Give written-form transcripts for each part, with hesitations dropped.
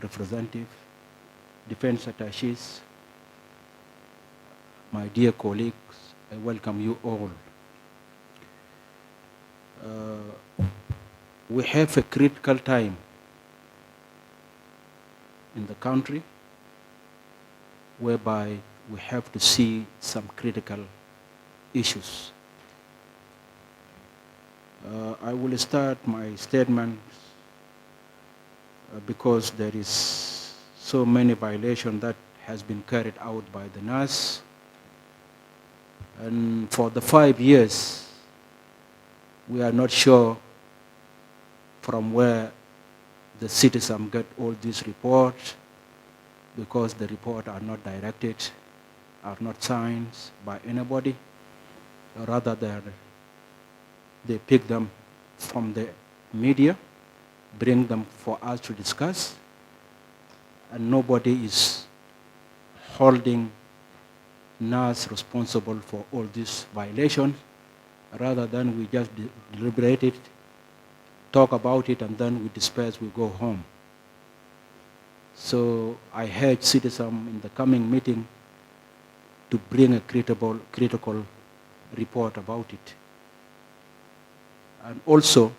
representative, defense attaches, my dear colleagues, I welcome you all. We have a critical time in the country whereby we have to see some critical issues. I will start my statement because there is so many violations that has been carried out by the nurse. And for the 5 years, we are not sure from where the citizens get all these reports, because the reports are not directed, are not signed by anybody. Rather they pick them from the media, bring them for us to discuss, and nobody is holding nurse responsible for all these violations. Rather than we just deliberate it, talk about it, and then we disperse, we go home. So I urge citizens in the coming meeting to bring a critical report about it. And also,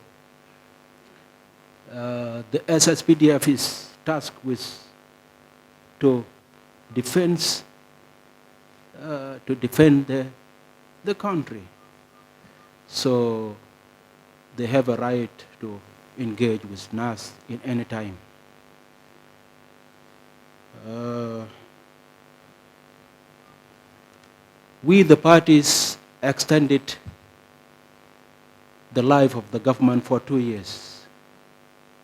the SSPDF is tasked with to defend the country. So they have a right to engage with NAS in any time. We, the parties, extended the life of the government for 2 years.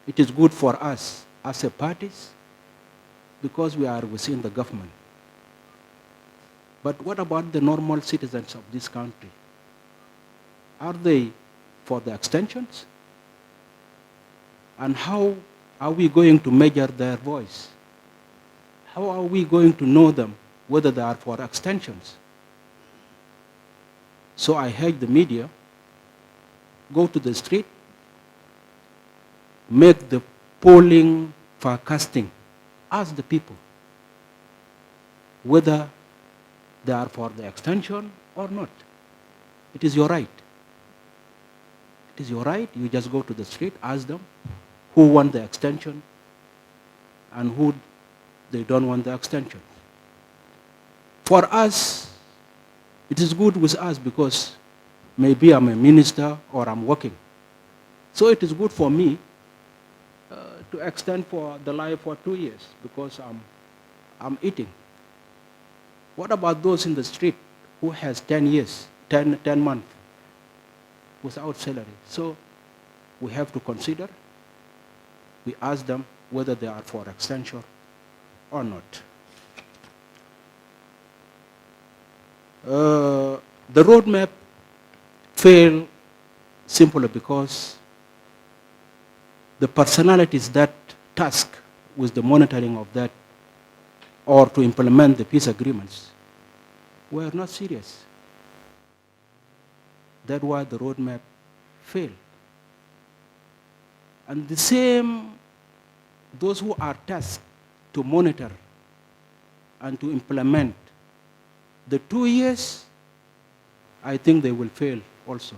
It is good for us as a parties because we are within the government. But what about the normal citizens of this country? Are they for the extensions? And how are we going to measure their voice? How are we going to know them whether they are for extensions? So I urge the media, go to the street, make the polling forecasting, ask the people whether they are for the extension or not. It is your right. It is your right. You just go to the street, ask them who want the extension and who they don't want the extension. For us, it is good with us because maybe I'm a minister or I'm working. So it is good for me to extend for the life for 2 years because I'm eating. What about those in the street who has 10 years, 10 months without salary? So we have to consider, we ask them whether they are for extension or not. The roadmap failed simply because the personalities that tasked with the monitoring of that or to implement the peace agreements were not serious. That's why the roadmap failed. And the same, those who are tasked to monitor and to implement the 2 years, I think they will fail also.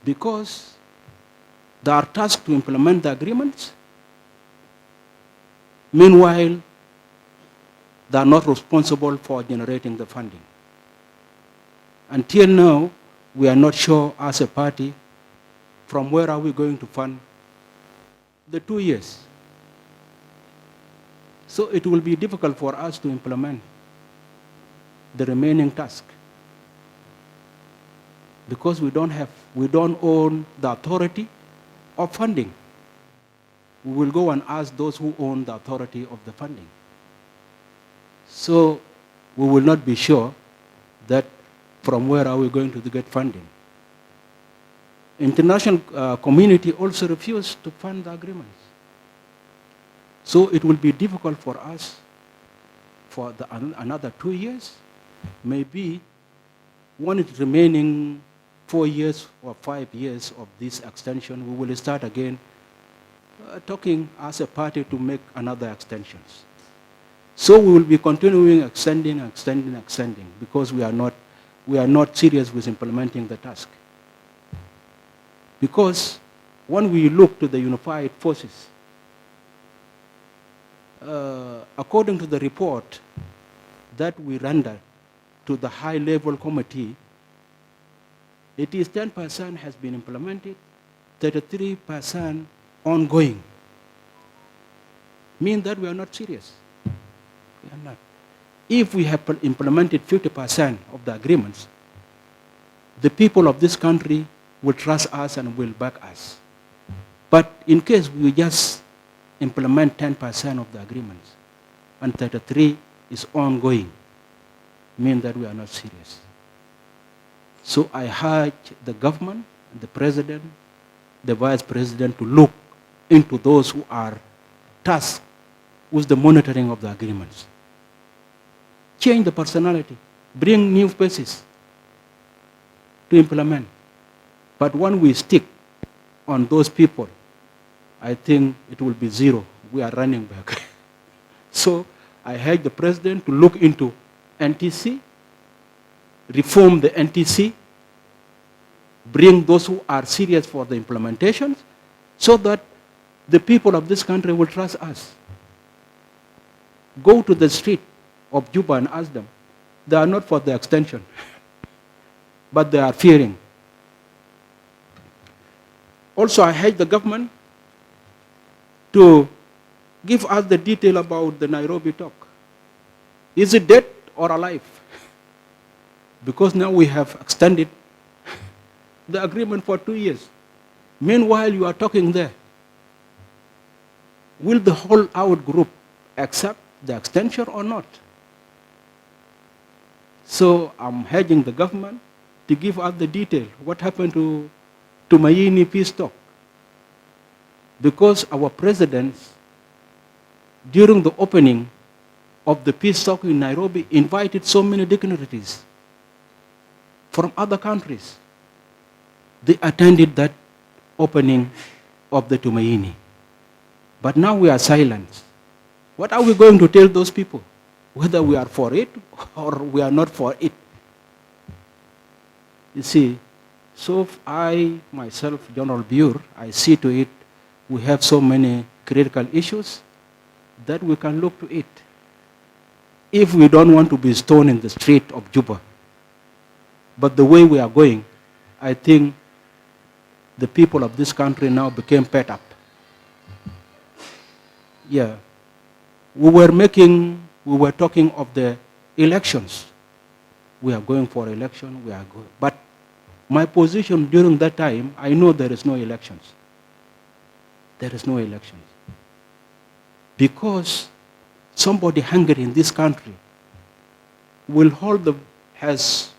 Because they are tasked to implement the agreements. Meanwhile, they are not responsible for generating the funding. Until now, we are not sure as a party from where are we going to fund the 2 years. So it will be difficult for us to implement the remaining task because we don't own the authority of funding. We will go and ask those who own the authority of the funding. So we will not be sure that from where are we going to get funding. International community also refused to fund the agreements. So it will be difficult for us for another 2 years. Maybe when it's remaining 4 years or 5 years of this extension, we will start again talking as a party to make another extensions. So we will be continuing extending because we are not serious with implementing the task. Because when we look to the unified forces, according to the report that we rendered to the high-level committee, it is 10% has been implemented, 33% ongoing. Mean that we are not serious. We are not. If we have implemented 50% of the agreements, the people of this country will trust us and will back us. But in case we just implement 10% of the agreements and 33% is ongoing, mean that we are not serious. So I urge the government, the president, the vice president to look into those who are tasked with the monitoring of the agreements. Change the personality, bring new faces to implement. But when we stick on those people, I think it will be zero. We are running back. So I urge the president to look into NTC, reform the NTC, bring those who are serious for the implementations, so that the people of this country will trust us. Go to the street of Juba and ask them. They are not for the extension, but they are fearing. Also, I urge the government to give us the detail about the Nairobi talk. Is it dead or alive? Because now we have extended the agreement for 2 years. Meanwhile, you are talking there. Will the whole out group accept the extension or not? So I'm urging the government to give us the detail. What happened to Mayini peace talk? Because our presidents, during the opening of the peace talk in Nairobi, invited so many dignitaries from other countries. They attended that opening of the Tumaini. But now we are silent. What are we going to tell those people? Whether we are for it or we are not for it. You see, so I, myself, General Bior, I see to it we have so many critical issues that we can look to it. If we don't want to be stoned in the street of Juba, but the way we are going, I think the people of this country now became fed up. Yeah. We were talking of the elections. We are going for election, we are going. But my position during that time, I know there is no elections. There is no elections. Because somebody hungry in this country will has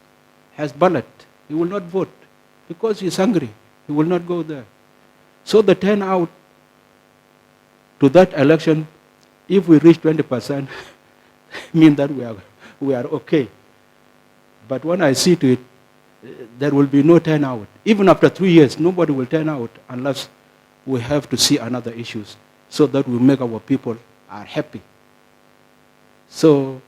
ballot. He will not vote because he's hungry. He will not go there. So the turnout to that election, if we reach 20%, mean that we are okay. But when I see to it, there will be no turnout. Even after 3 years, nobody will turn out unless we have to see another issues so that we make our people are happy. So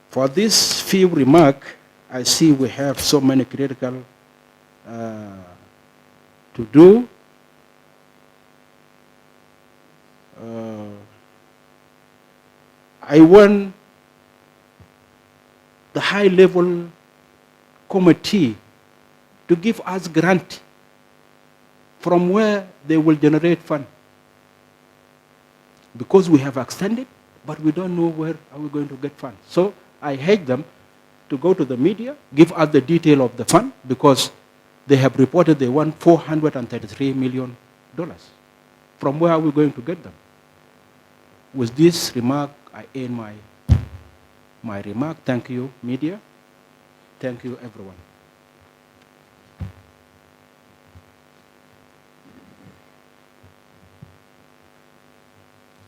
for this few remarks, I see we have so many critical to do. I want the high-level committee to give us grant from where they will generate fund. Because we have extended, but we don't know where are we going to get funds. So I urge them to go to the media, give us the detail of the fund, because they have reported they want $433 million. From where are we going to get them? With this remark, I end my remark. Thank you, media. Thank you, everyone.